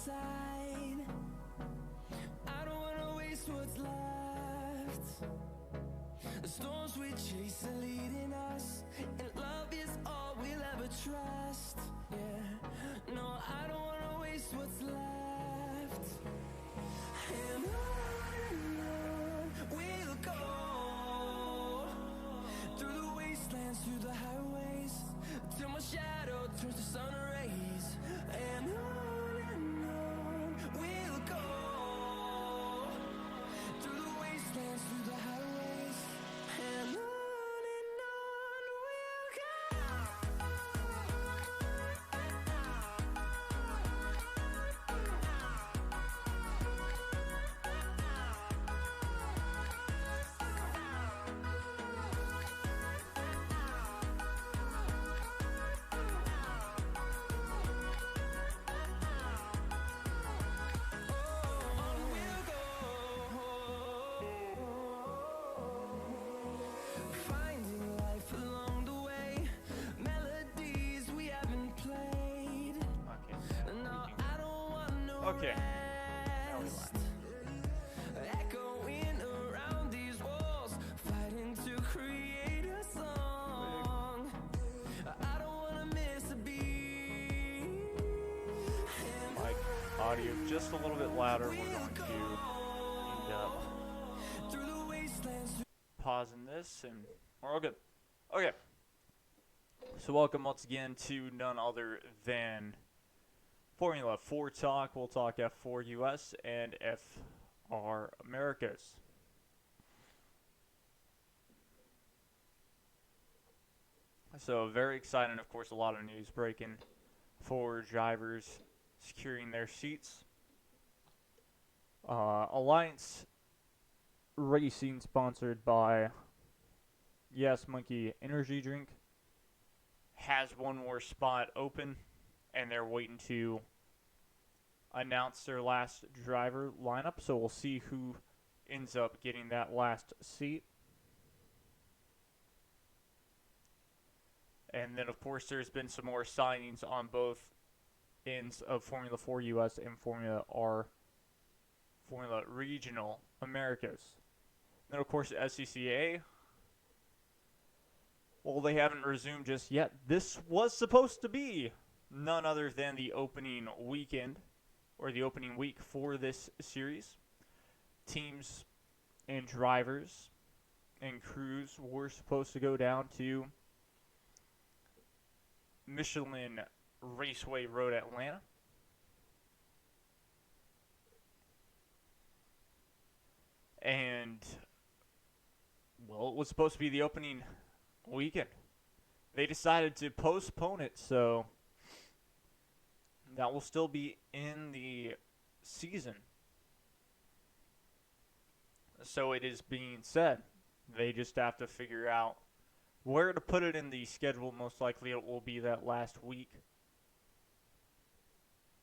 side. I don't wanna waste what's left. The storms we chase are leading us, and love is all we'll ever trust. Yeah, no, I don't wanna waste what's left. And on we'll go, through the wastelands, through the highways, till my shadow turns to sun rays. And on we'll go, through the wastelands, through the highways, and on we'll go. On we'll go, finding life along the way, melodies we haven't played. No, I don't want no Okay. Now we rest. laugh. Echoing around these walls, fighting to create a song. I don't wanna miss a beat. And Mic audio just a little bit louder. We're going to end up through the wastelands, pausing this, and we're all good. Okay. So welcome once again to none other than Formula 4 Talk. We'll talk F4 US and FR Americas. So very exciting, of course, a lot of news breaking for drivers securing their seats. Alliance Racing, sponsored by Yes Monkey Energy Drink, has one more spot open, and they're waiting to announce their last driver lineup. So we'll see who ends up getting that last seat. And then, of course, there's been some more signings on both ends of Formula 4 US and Formula Regional Americas. Then, of course, SCCA. Well, they haven't resumed just yet. This was supposed to be none other than the opening weekend, or the opening week for this series. Teams and drivers and crews were supposed to go down to Michelin Raceway Road, Atlanta. And, well, it was supposed to be the opening weekend. They decided to postpone it, so that will still be in the season. So it is being said. They just have to figure out where to put it in the schedule. Most likely it will be that last week.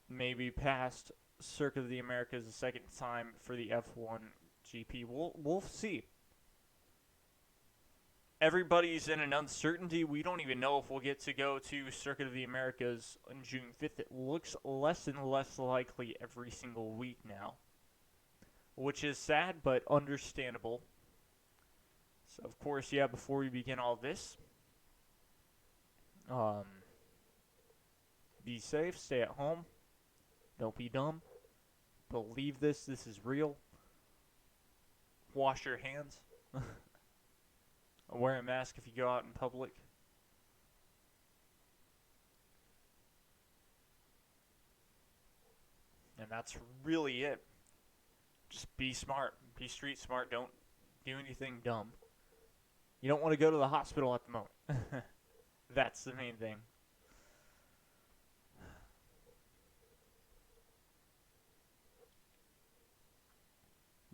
Maybe past Circuit of the Americas the second time for the F1 GP. We'll see. Everybody's in an uncertainty. We don't even know if we'll get to go to Circuit of the Americas on June 5th. It looks less and less likely every single week now, which is sad but understandable. So, of course, yeah, before we begin all this, be safe, stay at home, don't be dumb, believe this is real, wash your hands, wear a mask if you go out in public. And that's really it. Just be smart, be street smart, don't do anything dumb. You don't want to go to the hospital at the moment. That's the main thing.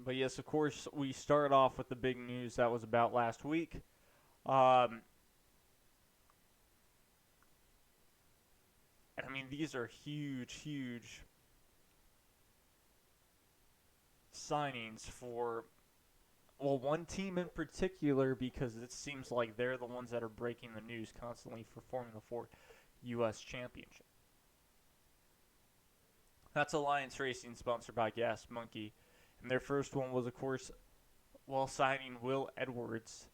But yes, of course, we start off with the big news that was about last week. And I mean, these are huge signings for, well, one team in particular, because it seems like they're the ones that are breaking the news constantly for Formula 4 U.S. Championship. That's Alliance Racing, sponsored by Gas Monkey. And their first one was, of course, while signing Will Edwards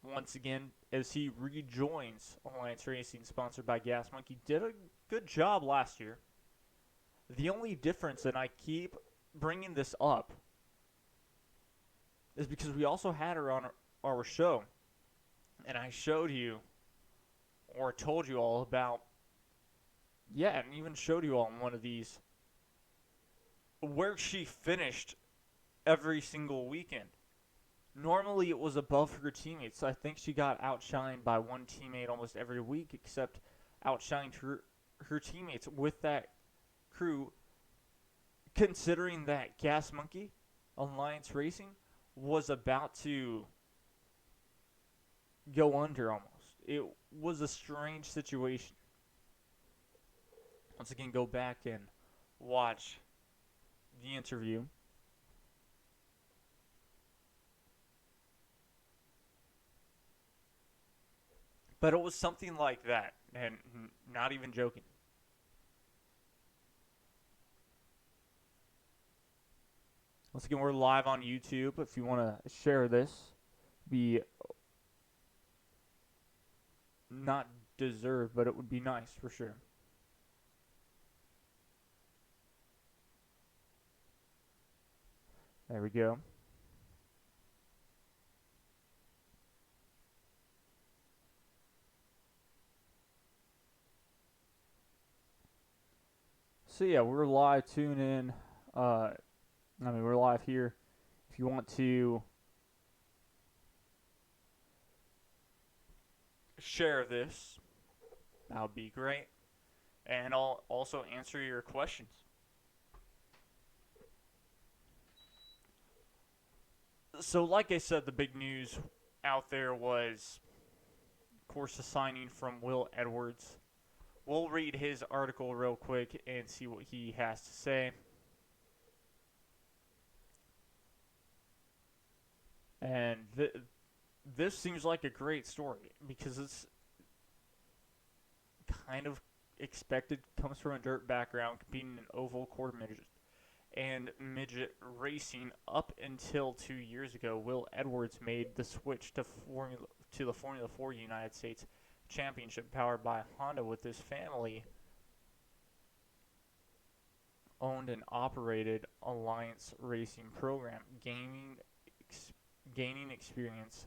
once again as he rejoins Alliance Racing, sponsored by Gas Monkey. Did a good job last year. The only difference, and I keep bringing this up, is because we also had her on our show, and I showed you, or told you all about, and even showed you all in one of these, where she finished every single weekend. Normally it was above her teammates. I think she got outshined by one teammate almost every week, except outshined her teammates with that crew, considering that Gas Monkey, Alliance Racing, was about to go under almost. It was a strange situation. Once again, go back and watch the interview. But it was something like that, and not even joking. Once again, we're live on YouTube. If you want to share this, be not deserved, but it would be nice for sure. There we go. So yeah, we're live. Tune in. We're live here. If you want to share this, that would be great. And I'll also answer your questions. So, like I said, the big news out there was, of course, the signing from Will Edwards. We'll read his article real quick and see what he has to say. And this seems like a great story because it's kind of expected. Comes from a dirt background, competing in oval, quarter midget, and midget racing up until 2 years ago. Will Edwards made the switch to the Formula 4 United States Championship, powered by Honda, with his family owned and operated Alliance Racing program, gaining experience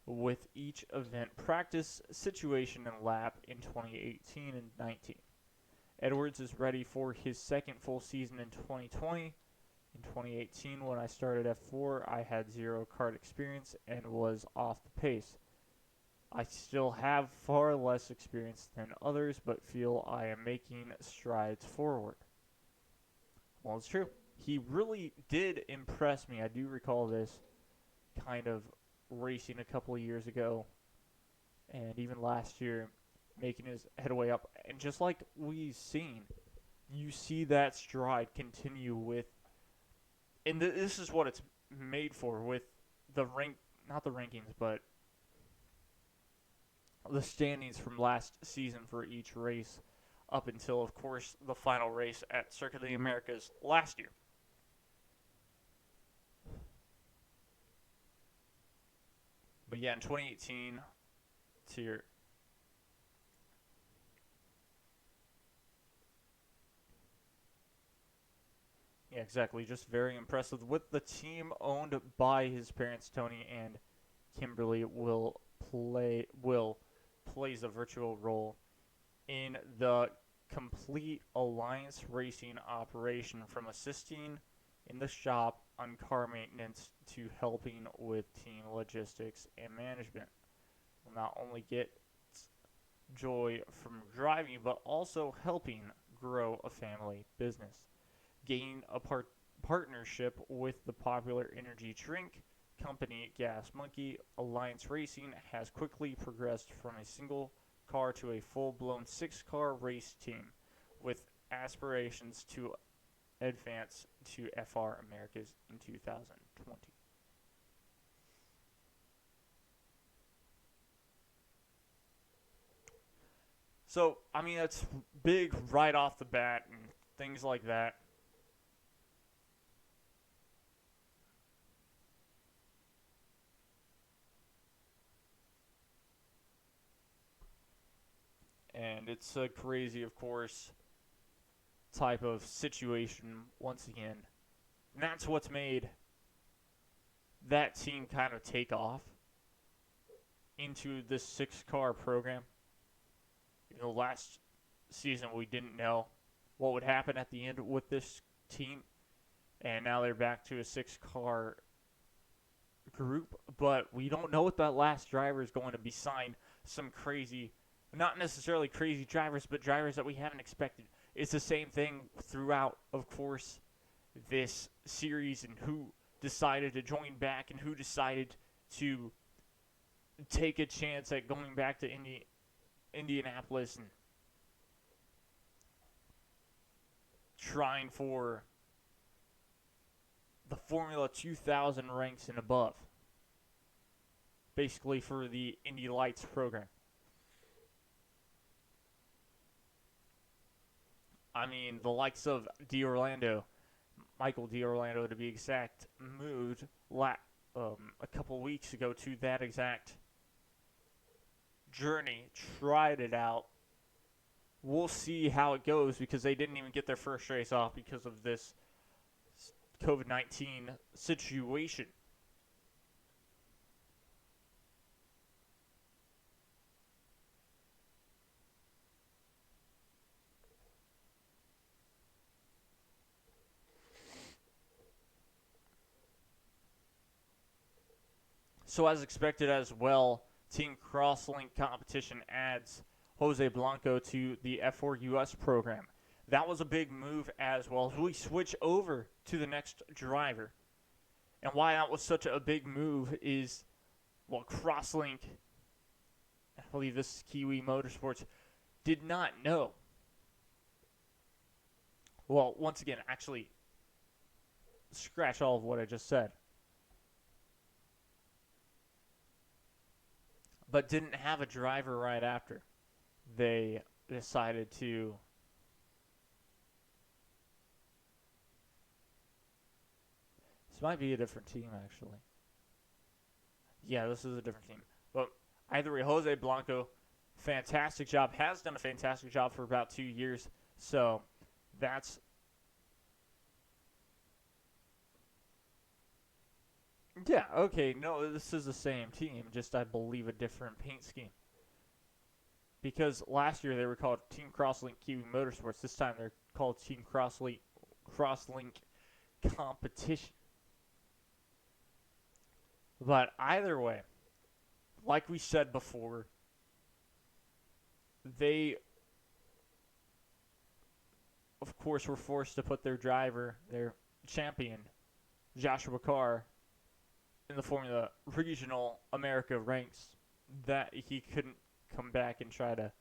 with each event, practice, situation, and lap in 2018 and 19. Edwards is ready for his second full season in 2020. In 2018, when I started F4, I had zero kart experience and was off the pace. I still have far less experience than others, but feel I am making strides forward. Well, it's true. He really did impress me. I do recall this kind of racing a couple of years ago, and even last year, making his headway up. And just like we've seen, you see that stride continue with, and this is what it's made for, with the not the rankings, but the standings from last season for each race up until, of course, the final race at Circuit of the Americas last year. But yeah, in 2018, to your yeah, exactly. Just very impressive. With the team owned by his parents, Tony and Kimberly, plays a virtual role in the complete Alliance Racing operation, from assisting in the shop on car maintenance to helping with team logistics and management. Will not only get joy from driving, but also helping grow a family business. Gain a partnership with the popular energy drink company Gas Monkey, Alliance Racing has quickly progressed from a single car to a full-blown 6-car race team, with aspirations to advance to FR Americas in 2020. So, I mean, that's big right off the bat, and things like that. And it's a crazy, of course, type of situation once again. And that's what's made that team kind of take off into this 6-car program. Last season we didn't know what would happen at the end with this team, and now they're back to a 6-car group, but we don't know what that last driver is going to be. Signed some crazy, not necessarily crazy drivers, but drivers that we haven't expected. It's the same thing throughout, of course, this series, and who decided to join back and who decided to take a chance at going back to Indianapolis and trying for the Formula 2000 ranks and above. Basically for the Indy Lights program. I mean, the likes of D'Orlando, Michael D'Orlando to be exact, moved a couple weeks ago to that exact journey, tried it out. We'll see how it goes because they didn't even get their first race off because of this COVID-19 situation. So as expected as well, Team Crosslink Competition adds Jose Blanco to the F4 US program. That was a big move as well. We switch over to the next driver. And why that was such a big move is, well, Crosslink, I believe this is Kiwi Motorsports, did not know. Well, once again, actually, scratch all of what I just said. But didn't have a driver right after. They decided to this might be a different team, actually. Yeah, this is a different team. But either way, Jose Blanco, fantastic job. Has done a fantastic job for about 2 years. So that's yeah, okay. No, this is the same team, just I believe a different paint scheme. Because last year they were called Team Crosslink Kiwi Motorsports. This time they're called Team Crosslink Competition. But either way, like we said before, they, of course, were forced to put their driver, their champion, Joshua Carr, in the Formula Regional America ranks, that he couldn't come back and try to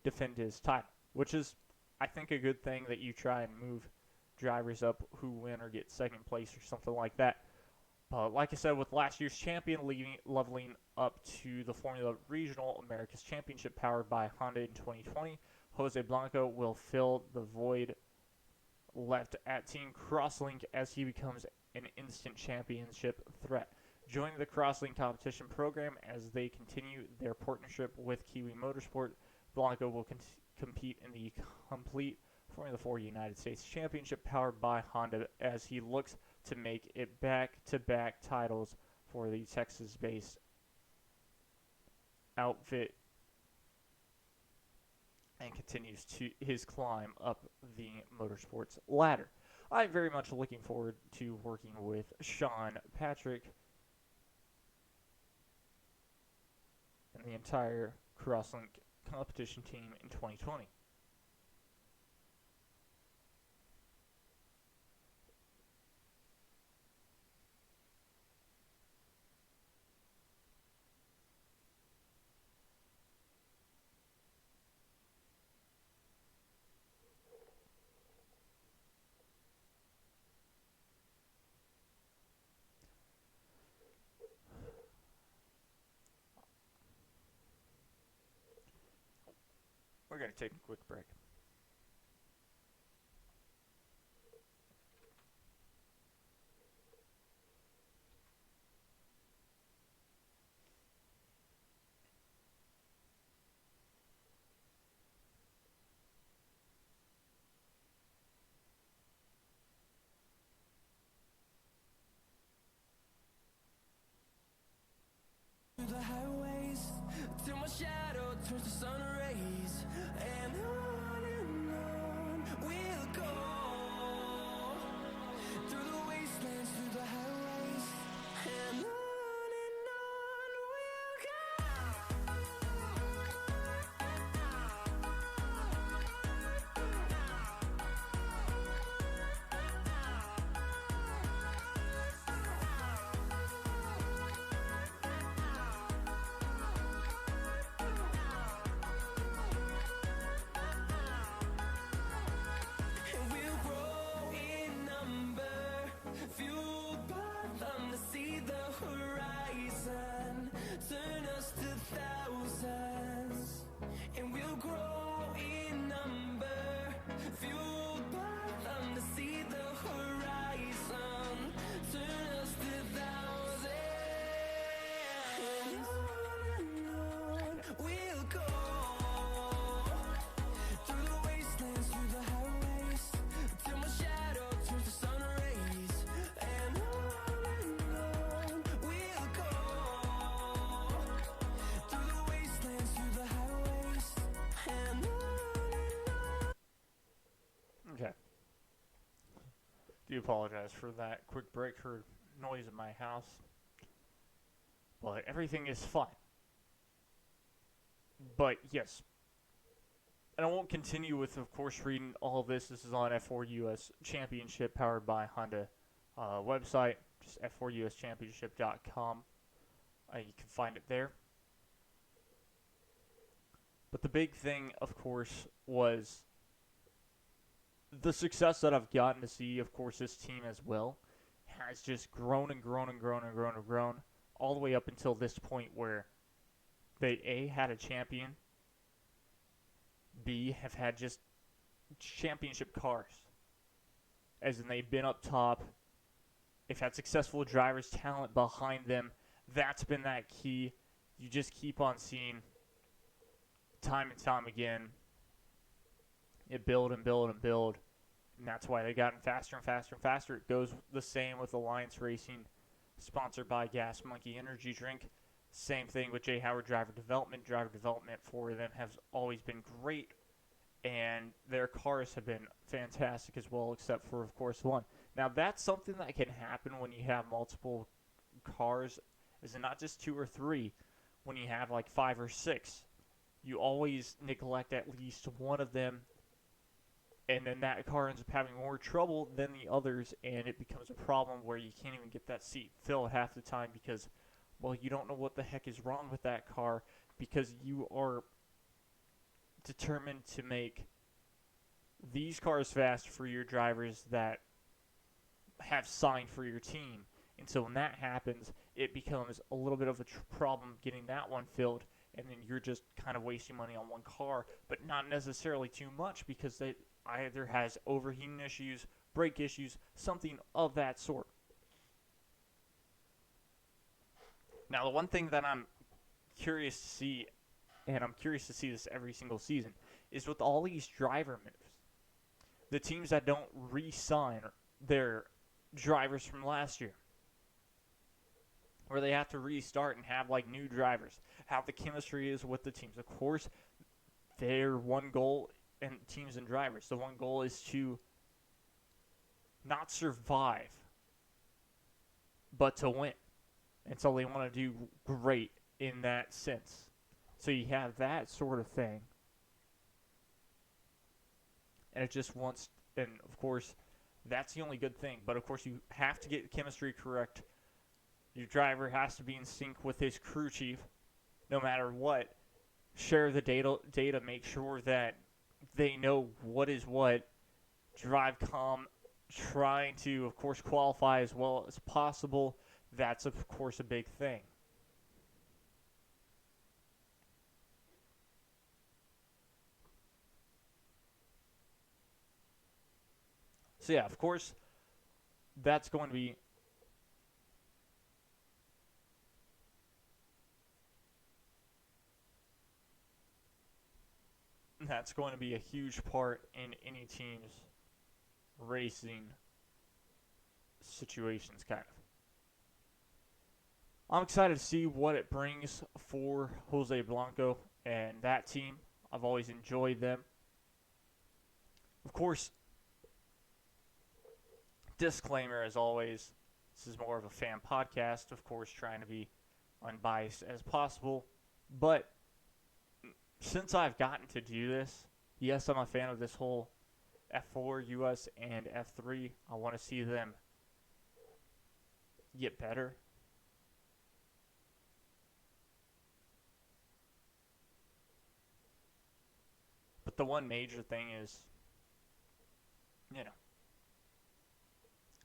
defend his title, which is, I think, a good thing that you try and move drivers up who win or get second place or something like that. But like I said, with last year's champion leveling up to the Formula Regional Americas Championship powered by Honda in 2020, Jose Blanco will fill the void left at Team Crosslink as he becomes an instant championship threat. Joining the Crosslink competition program as they continue their partnership with Kiwi Motorsport, Blanco will compete in the complete Formula 4 United States Championship powered by Honda as he looks to make it back-to-back titles for the Texas-based outfit and continues to his climb up the motorsports ladder. I'm very much looking forward to working with Sean Patrick and the entire Crosslink competition team in 2020. We're going to take a quick break. turns to sun rays, and on we'll go through the wastelands, through the highways, and on we'll go. And we'll grow in number, fueled by them to see the horizon, turn us to thousands. And we'll grow in number, fueled by them to see the horizon, turn us to thousands. And on we'll go through the wastelands, through the highways, till my shadow turns to sun rays, and on we'll go through the wastelands, through the highways, and on. Okay. Do apologize for that quick break. Heard noise in my house, but everything is fine. But yes, and I won't continue with, of course, reading all of this. This is on F4US Championship, powered by Honda website, just f4uschampionship.com. You can find it there. But the big thing, of course, was the success that I've gotten to see. Of course, this team as well has just grown and grown and grown and grown and grown, all the way up until this point where they A, had a champion, B, have had just championship cars. As in, they've been up top. They've had successful drivers, talent behind them. That's been that key. You just keep on seeing time and time again it build and build and build. And that's why they've gotten faster and faster and faster. It goes the same with Alliance Racing, sponsored by Gas Monkey Energy Drink. Same thing with Jay Howard Driver Development. Driver development for them has always been great, and their cars have been fantastic as well, except for, of course, one. Now, that's something that can happen when you have multiple cars, is it not just 2 or 3, when you have like 5 or 6. You always neglect at least one of them, and then that car ends up having more trouble than the others, and it becomes a problem where you can't even get that seat filled half the time because, well, you don't know what the heck is wrong with that car because you are determined to make these cars fast for your drivers that have signed for your team. And so when that happens, it becomes a little bit of a problem getting that one filled, and then you're just kind of wasting money on one car, but not necessarily too much because it either has overheating issues, brake issues, something of that sort. Now, the one thing that I'm curious to see, and I'm curious to see this every single season, is with all these driver moves, the teams that don't re-sign their drivers from last year, where they have to restart and have like new drivers, how the chemistry is with the teams. Of course, their one goal, and teams and drivers, the one goal is to not survive, but to win. And so they want to do great in that sense. So you have that sort of thing. And it just wants, and of course, that's the only good thing. But of course, you have to get the chemistry correct. Your driver has to be in sync with his crew chief, no matter what. Share the data, make sure that they know what is what. Drive calm, trying to, of course, qualify as well as possible. That's, of course, a big thing. So, yeah, of course, that's going to be a huge part in any team's racing situations, kind of. I'm excited to see what it brings for Jose Blanco And that team, I've always enjoyed them. Of course, disclaimer as always, this is more of a fan podcast, of course, trying to be unbiased as possible. But since I've gotten to do this, yes, I'm a fan of this whole F4 US and F3. I want to see them get better. But the one major thing is,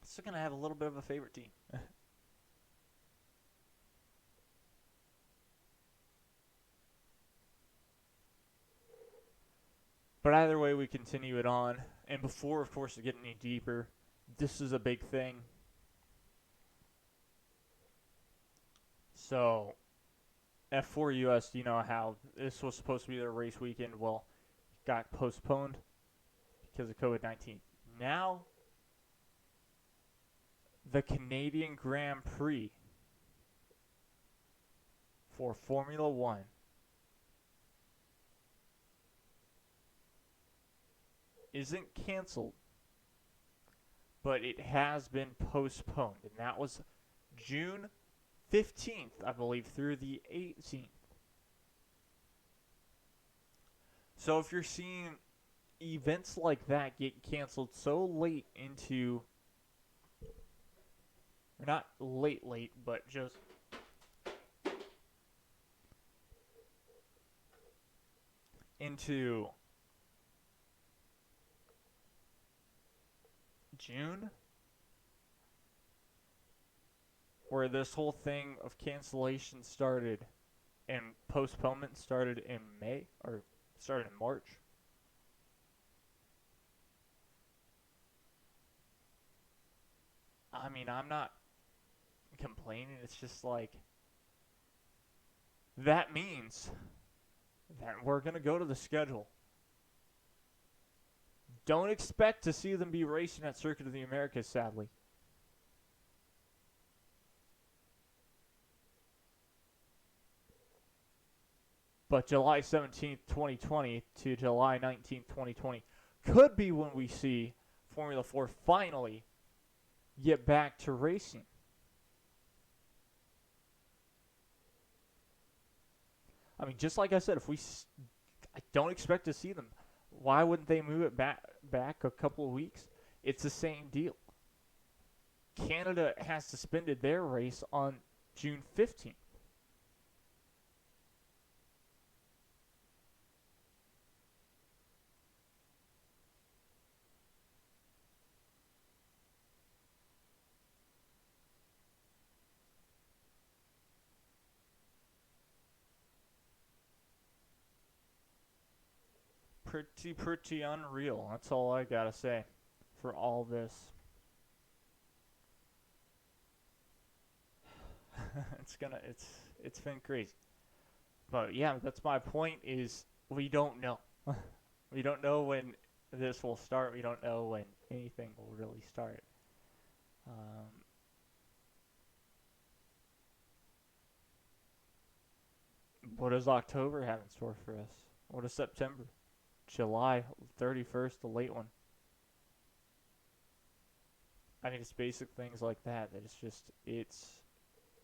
still going to have a little bit of a favorite team. But either way, we continue it on. And before, of course, we get any deeper, this is a big thing. So, F4 US, you know how this was supposed to be their race weekend. Well, it got postponed because of COVID-19. Now, the Canadian Grand Prix for Formula One isn't canceled, but it has been postponed, and that was June 15th, I believe, through the 18th. So if you're seeing events like that get canceled so late into, or not late, but just into June, where this whole thing of cancellation started and postponement started in May, or started in March. I mean, I'm not complaining. It's just like, that means that we're going to go to the schedule. Don't expect to see them be racing at Circuit of the Americas, sadly. But July 17th, 2020 to July 19th, 2020 could be when we see Formula 4 finally get back to racing. I mean, just like I said, I don't expect to see them. Why wouldn't they move it back a couple of weeks? It's the same deal. Canada has suspended their race on June 15th. Pretty unreal. That's all I gotta say for all this. It's been crazy. But yeah, that's my point, is we don't know. We don't know when this will start. We don't know when anything will really start. What does October have in store for us? What is September? July 31st, the late one. I mean, it's basic things like that it's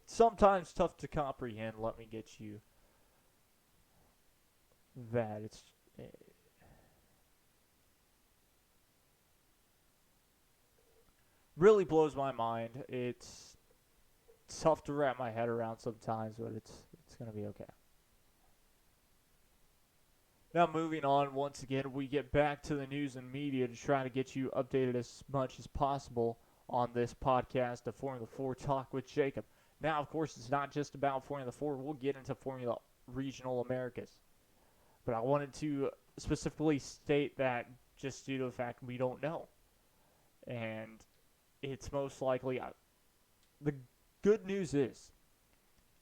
sometimes tough to comprehend. Let me get you that. It's really blows my mind. It's tough to wrap my head around sometimes, but it's going to be okay. Now, moving on, once again, we get back to the news and media to try to get you updated as much as possible on this podcast of Formula 4 Talk with Jacob. Now, of course, it's not just about Formula 4. We'll get into Formula Regional Americas. But I wanted to specifically state that just due to the fact we don't know. And it's most likely, the good news is,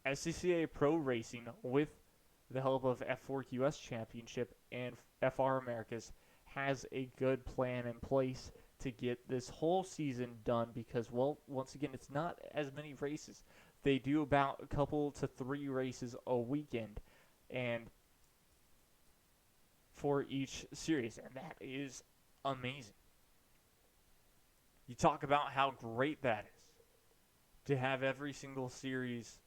SCCA Pro Racing, with the help of F4 US Championship and FR Americas, has a good plan in place to get this whole season done because, well, once again, it's not as many races. They do about a couple to 3 races a weekend, and for each series, and that is amazing. You talk about how great that is to have every single series,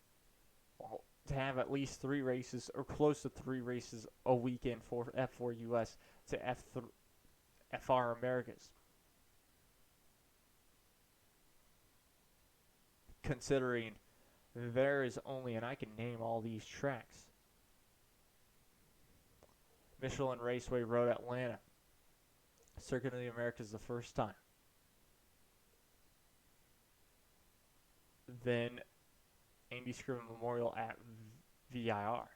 well, to have at least 3 races or close to 3 races a weekend for F4 US to FR Americas. Considering there is only, and I can name all these tracks, Michelin Raceway Road Atlanta, Circuit of the Americas the first time. Then Andy Scriven Memorial at VIR.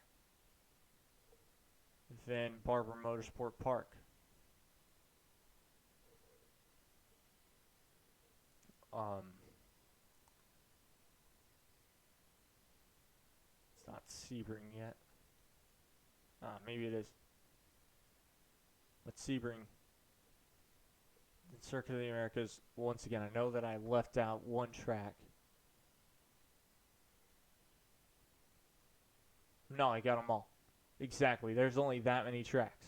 Then Barber Motorsport Park. It's not Sebring yet. Maybe it is. But Sebring. The Circuit of the Americas, once again, I know that I left out one track. No, I got them all. Exactly. There's only that many tracks.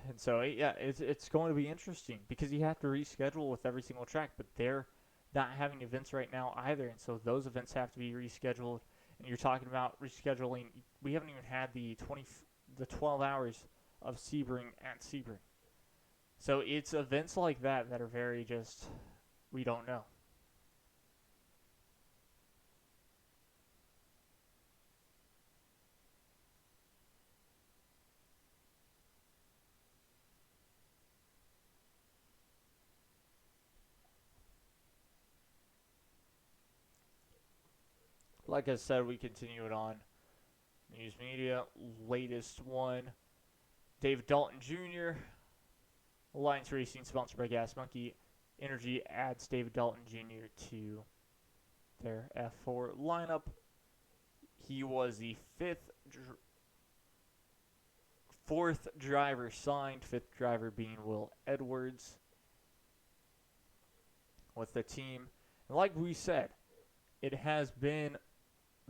And so, yeah, it's going to be interesting because you have to reschedule with every single track, but they're not having events right now either, and so those events have to be rescheduled. And you're talking about rescheduling. We haven't even had the 12 hours of Sebring at Sebring. So it's events like that that are very just, we don't know. Like I said, we continue it on news media. Latest one, David Dalton Jr., Alliance Racing, sponsored by Gas Monkey Energy, adds David Dalton Jr. to their F4 lineup. He was the fourth driver signed, fifth driver being Will Edwards with the team. And like we said,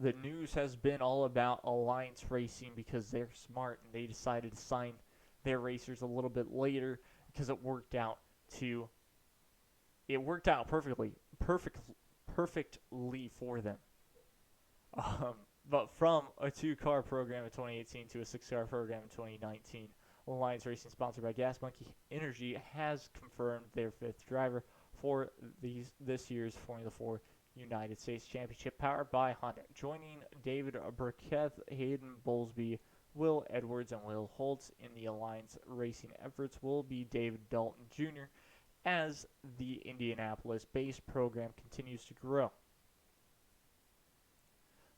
the news has been all about Alliance Racing because they're smart and they decided to sign their racers a little bit later because it worked out perfectly for them. But from a 2-car program in 2018 to a 6-car program in 2019, Alliance Racing, sponsored by Gas Monkey Energy, has confirmed their 5th driver for this year's Formula 4 United States Championship, powered by Honda. Joining David Burkett, Hayden Bowlesby, Will Edwards, and Will Holtz in the Alliance Racing efforts will be David Dalton Jr. as the Indianapolis-based program continues to grow.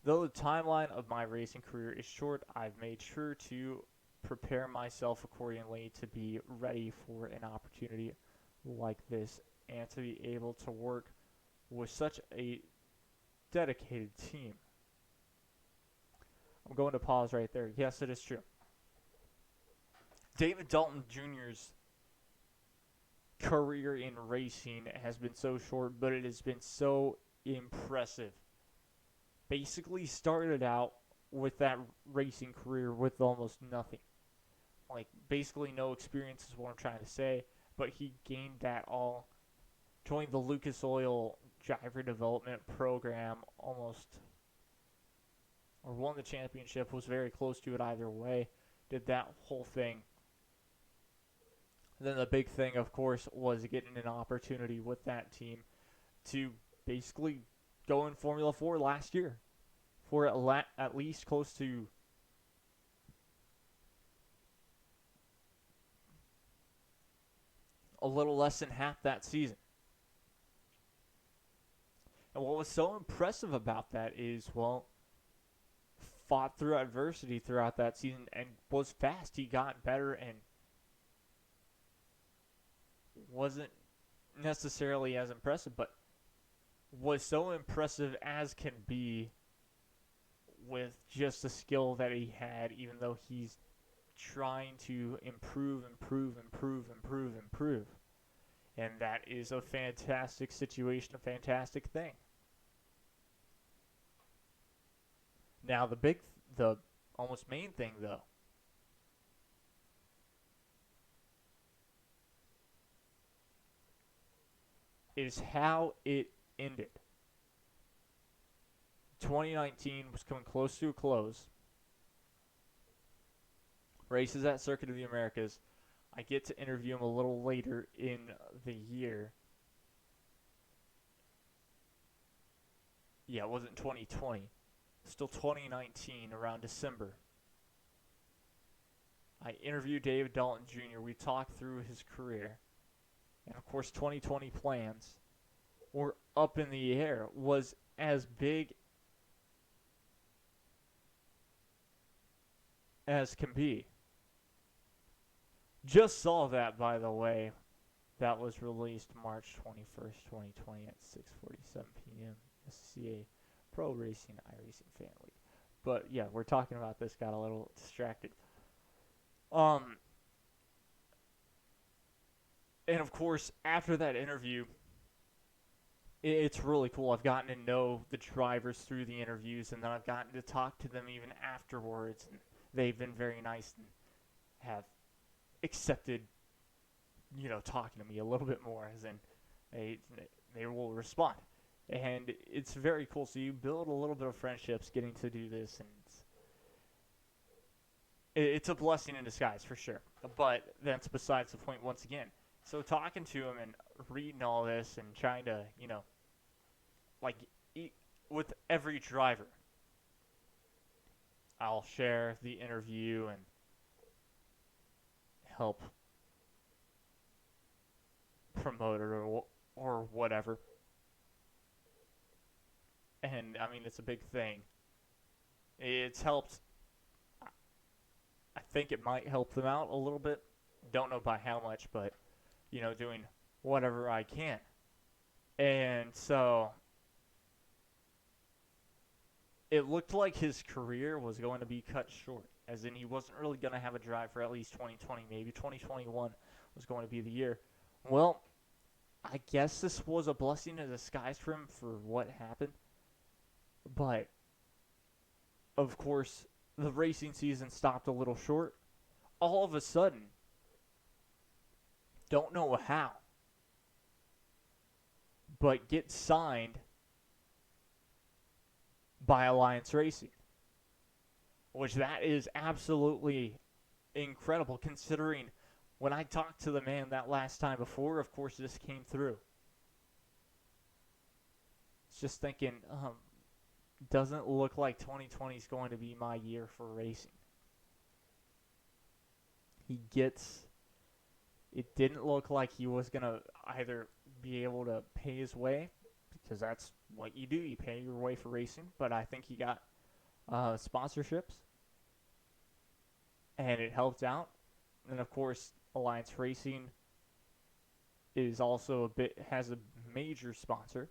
Though the timeline of my racing career is short, I've made sure to prepare myself accordingly to be ready for an opportunity like this and to be able to work with such a dedicated team. I'm going to pause right there. Yes, it is true. David Dalton Jr.'s career in racing has been so short, but it has been so impressive. Basically started out with that racing career with almost nothing. Like, basically no experience is what I'm trying to say, but he gained that all. Joined the Lucas Oil driver development program almost, or won the championship, was very close to it either way, did that whole thing. And then the big thing, of course, was getting an opportunity with that team to basically go in Formula 4 last year for at least close to a little less than half that season. And what was so impressive about that is, well, fought through adversity throughout that season and was fast. He got better and wasn't necessarily as impressive, but was so impressive as can be with just the skill that he had, even though he's trying to improve. And that is a fantastic situation, a fantastic thing. Now, the almost main thing, though, is how it ended. 2019 was coming close to a close. Races at Circuit of the Americas. I get to interview him a little later in the year. Yeah, it wasn't 2020. Still 2019, around December. I interviewed David Dalton Jr. We talked through his career. And of course, 2020 plans were up in the air. Was as big as can be. Just saw that, by the way. That was released March 21st, 2020 at 6:47 p.m. SCA Pro Racing iRacing Fan League. But yeah, we're talking about this. Got a little distracted. And of course, after that interview, it's really cool. I've gotten to know the drivers through the interviews, and then I've gotten to talk to them even afterwards. And they've been very nice and have accepted, talking to me a little bit more, as in they will respond. And it's very cool. So you build a little bit of friendships getting to do this, and it's a blessing in disguise for sure. But that's besides the point once again. So talking to him and reading all this and trying to, like with every driver, I'll share the interview and help promote it or whatever. And I mean, it's a big thing. It's helped. I think it might help them out a little bit. Don't know by how much, but doing whatever I can. And so it looked like his career was going to be cut short, as in he wasn't really going to have a drive for at least 2020, maybe 2021 was going to be the year. Well, I guess this was a blessing in disguise for him for what happened. But, of course, the racing season stopped a little short. All of a sudden, don't know how, but gets signed by Alliance Racing, which that is absolutely incredible considering when I talked to the man that last time before, of course, this came through. It's just thinking, doesn't look like 2020 is going to be my year for racing. It didn't look like he was going to either be able to pay his way, because that's what you do. You pay your way for racing. But I think he got sponsorships, and it helped out. And, of course, Alliance Racing is also has a major sponsor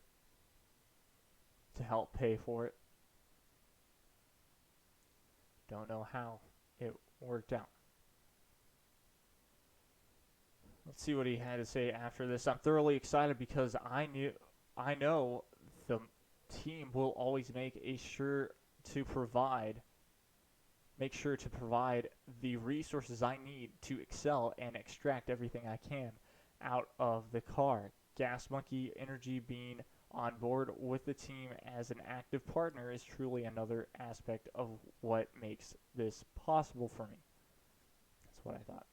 to help pay for it. Don't know how it worked out. Let's see what he had to say after this. I'm thoroughly excited because I know the team will always make sure to provide the resources I need to excel and extract everything I can out of the car. Gas Monkey Energy being on board with the team as an active partner is truly another aspect of what makes this possible for me. That's what I thought.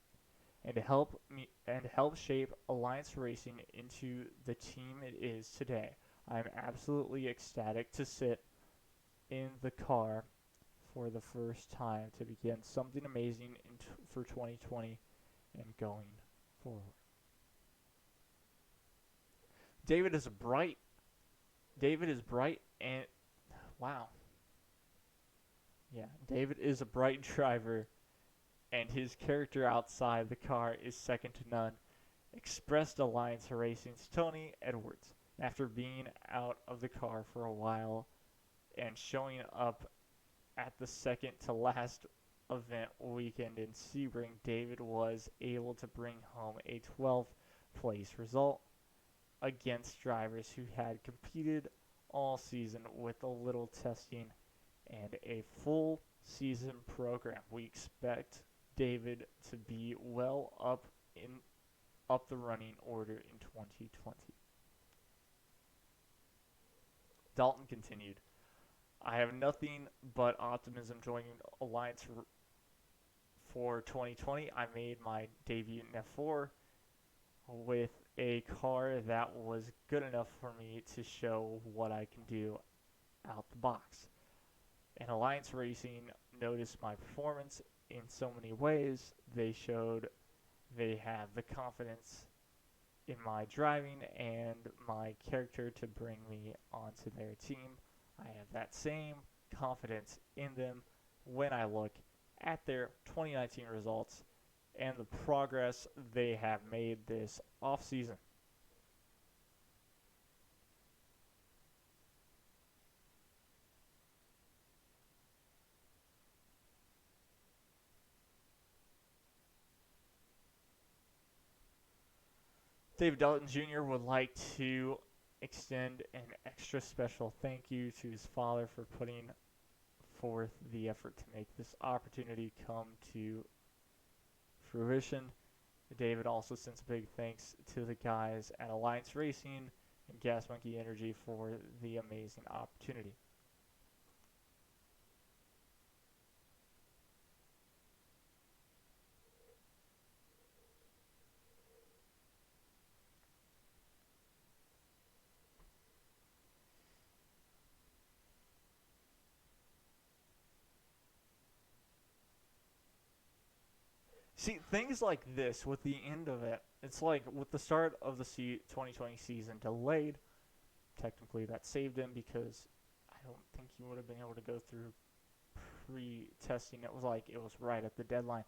And to help shape Alliance Racing into the team it is today, I'm absolutely ecstatic to sit in the car for the first time to begin something amazing for 2020 and going forward. David is bright and wow. Yeah, David is a bright driver, and his character outside the car is second to none, expressed Alliance Racing's Tony Edwards after being out of the car for a while and showing up at the second to last event weekend in Sebring. David was able to bring home a 12th place result against drivers who had competed all season with a little testing and a full season program. We expect David to be well up the running order in 2020. Dalton continued, I have nothing but optimism joining Alliance for 2020. I made my debut in F4 with a car that was good enough for me to show what I can do out the box. And Alliance Racing noticed my performance in so many ways. They showed they have the confidence in my driving and my character to bring me onto their team. I have that same confidence in them when I look at their 2019 results and the progress they have made this offseason. David Dalton Jr. would like to extend an extra special thank you to his father for putting forth the effort to make this opportunity come to fruition. David also sends a big thanks to the guys at Alliance Racing and Gas Monkey Energy for the amazing opportunity. See, things like this with the end of it, it's like with the start of the 2020 season delayed, technically that saved him because I don't think he would have been able to go through pre-testing. It was right at the deadline.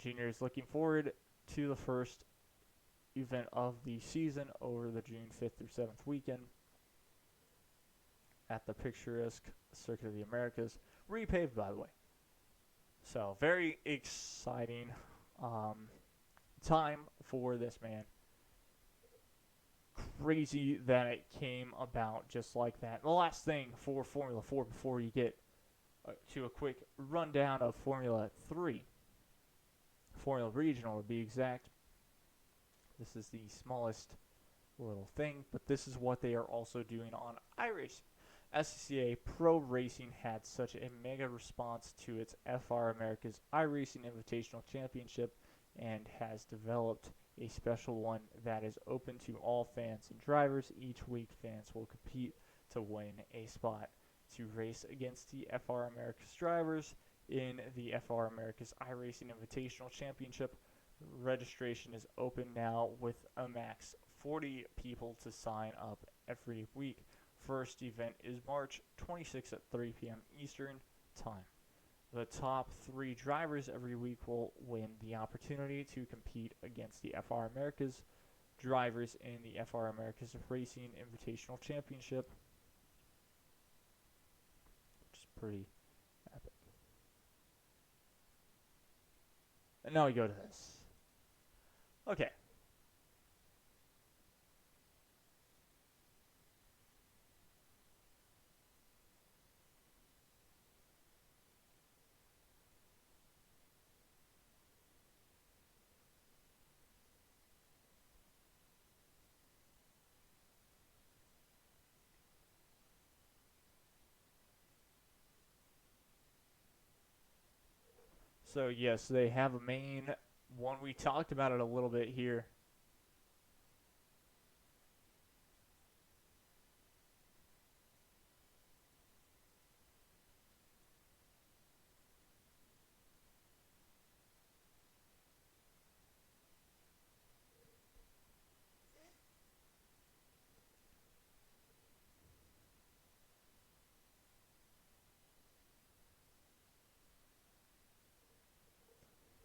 Junior is looking forward to the first event of the season over the June 5th through 7th weekend at the picturesque Circuit of the Americas, repaved by the way. So very exciting time for this man. Crazy that it came about just like that. The last thing for Formula 4 before you get to a quick rundown of Formula 3. Formula Regional to be exact. This is the smallest little thing, but this is what they are also doing on iRacing. SCCA Pro Racing had such a mega response to its FR America's iRacing Invitational Championship and has developed a special one that is open to all fans and drivers. Each week, fans will compete to win a spot to race against the FR America's drivers in the FR America's iRacing Invitational Championship. Registration is open now with a max 40 people to sign up every week. First event is March 26th at 3 p.m. Eastern Time. The top 3 drivers every week will win the opportunity to compete against the FR Americas drivers in the FR Americas Racing Invitational Championship, which is pretty epic. And now we go to this. Okay. So yes, they have a main one. We talked about it a little bit here.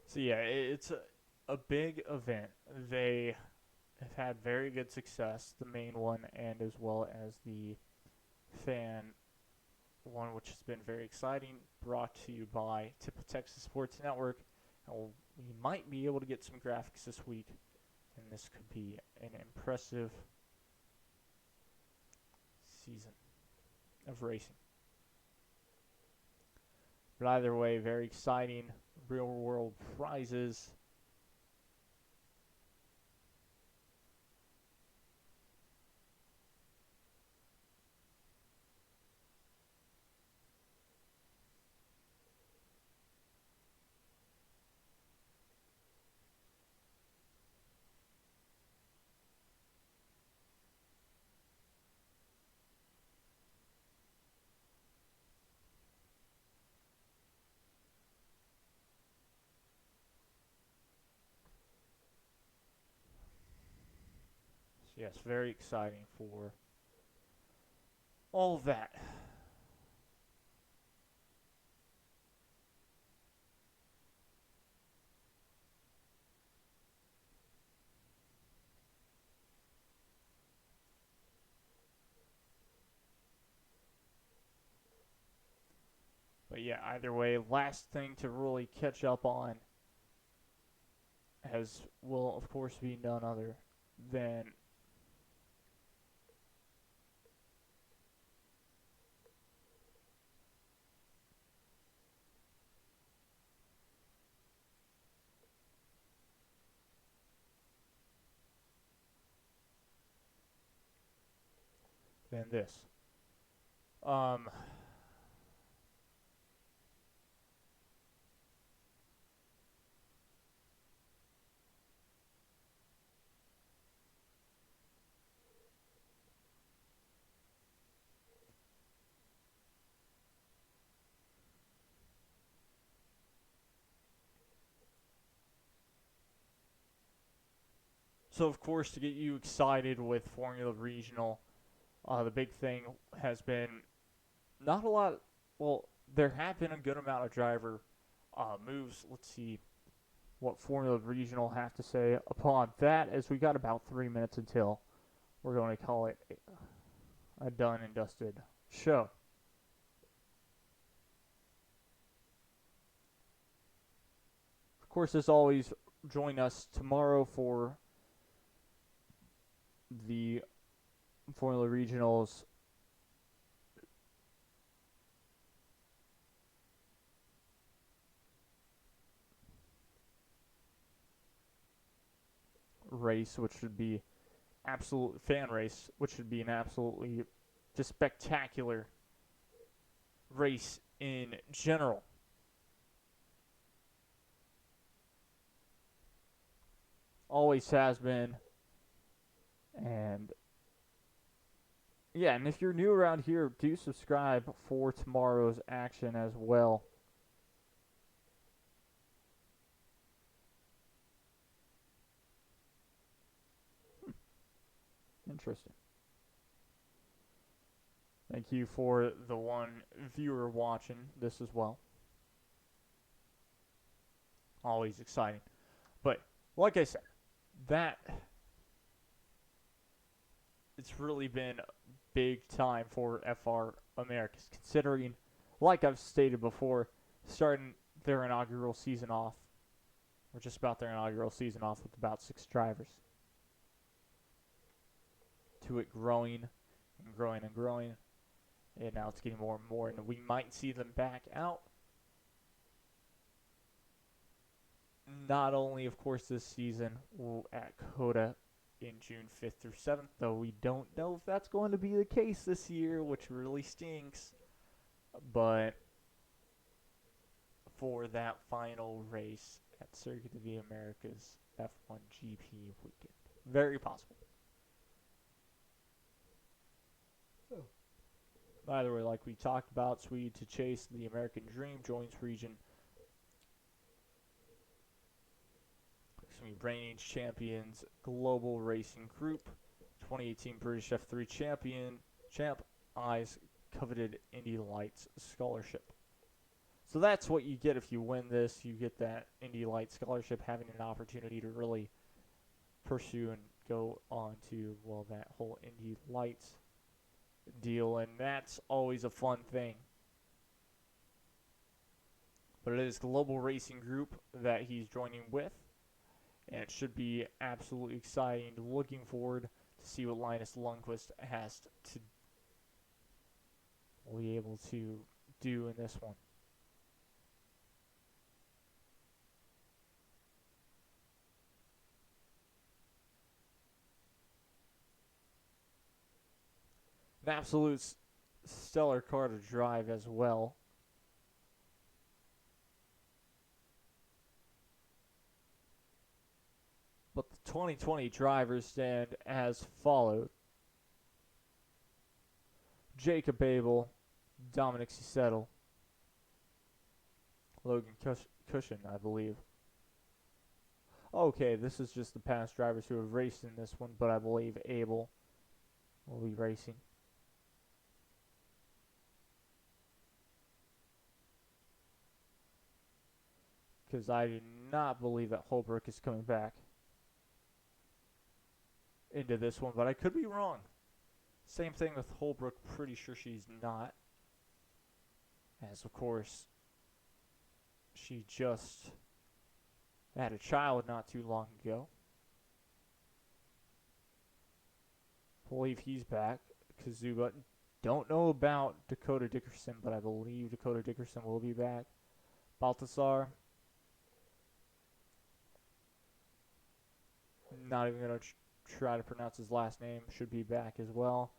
So yeah, it's a big event. They have had very good success, the main one, and as well as the fan one, which has been very exciting. Brought to you by Tip of Texas Sports Network. And we might be able to get some graphics this week, and this could be an impressive season of racing. But either way, very exciting. Real world prizes. So yes, very exciting for all of that. But yeah, either way, last thing to really catch up on has will of course be none other than this. Um, so of course to get you excited with Formula Regional, the big thing has been not a lot. Well, there have been a good amount of driver moves. Let's see what Formula Regional have to say upon that, as we got about 3 minutes until we're going to call it a done and dusted show. Of course, as always, join us tomorrow for the Formula Regionals race, which should be absolute fan race, which should be an absolutely just spectacular race in general. Always has been. And yeah, and if you're new around here, do subscribe for tomorrow's action as well. Interesting. Thank you for the one viewer watching this as well. Always exciting. But like I said, that it's really been big time for FR Americas, considering, like I've stated before, starting their inaugural season off, or just about their inaugural season off with about 6 drivers, to it growing and growing and growing, and now it's getting more and more, and we might see them back out. Not only, of course, this season at COTA in June 5th through 7th, though we don't know if that's going to be the case this year, which really stinks. But for that final race at Circuit of the Americas F1 GP weekend. Very possible. Either way, like we talked about, Swede to chase the American Dream joins Region. Reigning champions Global Racing Group, 2018 British F3 champ eyes coveted Indy Lights scholarship. So that's what you get if you win this. You get that Indy Lights scholarship, having an opportunity to really pursue and go on to, well, that whole Indy Lights deal, and that's always a fun thing. But it is Global Racing Group that he's joining with, and it should be absolutely exciting. Looking forward to see what Linus Lundqvist has to be able to do in this one. An absolute stellar car to drive as well. But the 2020 drivers stand as followed. Jacob Abel, Dominic Cisettle, Logan Cushion, I believe. Okay, this is just the past drivers who have raced in this one, but I believe Abel will be racing. Because I do not believe that Holbrook is coming back into this one, but I could be wrong. Same thing with Holbrook, pretty sure she's not. As, of course, she just had a child not too long ago. Believe he's back. Kazuba. Don't know about Dakota Dickerson, but I believe Dakota Dickerson will be back. Baltasar. Not even going to try to pronounce his last name. Should be back as well.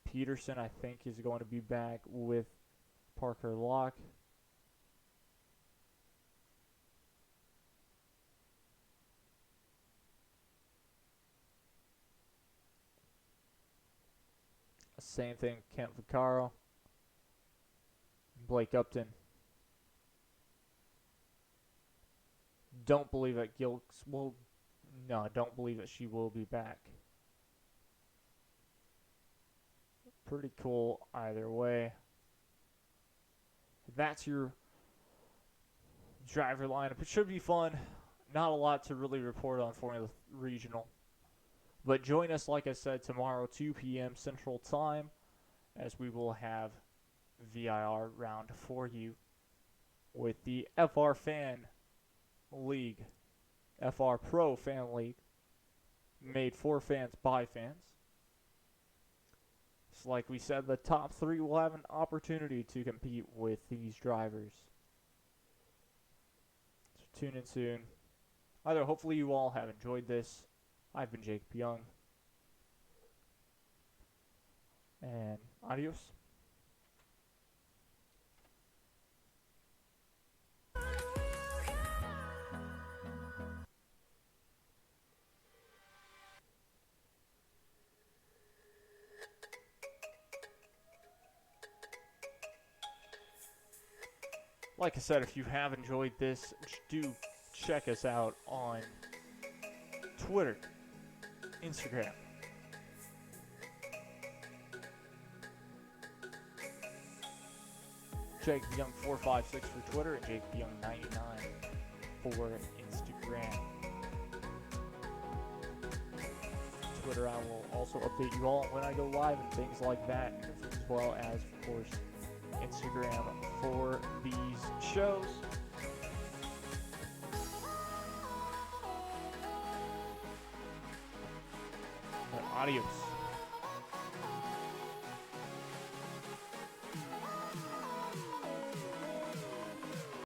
Peterson, I think, is going to be back with Parker Locke. Same thing, Kent Vaccaro. Blake Upton. Don't believe that Gilks will... No, don't believe that she will be back. Pretty cool either way. That's your driver lineup. It should be fun. Not a lot to really report on Formula Regional. But join us, like I said, tomorrow, 2 p.m. Central Time, as we will have VIR round for you with the FR Fan League, FR Pro Fan League, made for fans by fans. So like we said, the top 3 will have an opportunity to compete with these drivers. So tune in soon. Hopefully you all have enjoyed this. I've been Jacob Young. And adios. Like I said, if you have enjoyed this, do check us out on Twitter, Instagram, Jake Young 456 for Twitter and Jake Young 99 for Instagram. Twitter, I will also update you all when I go live and things like that, as well as, of course, Instagram for these shows. Adios.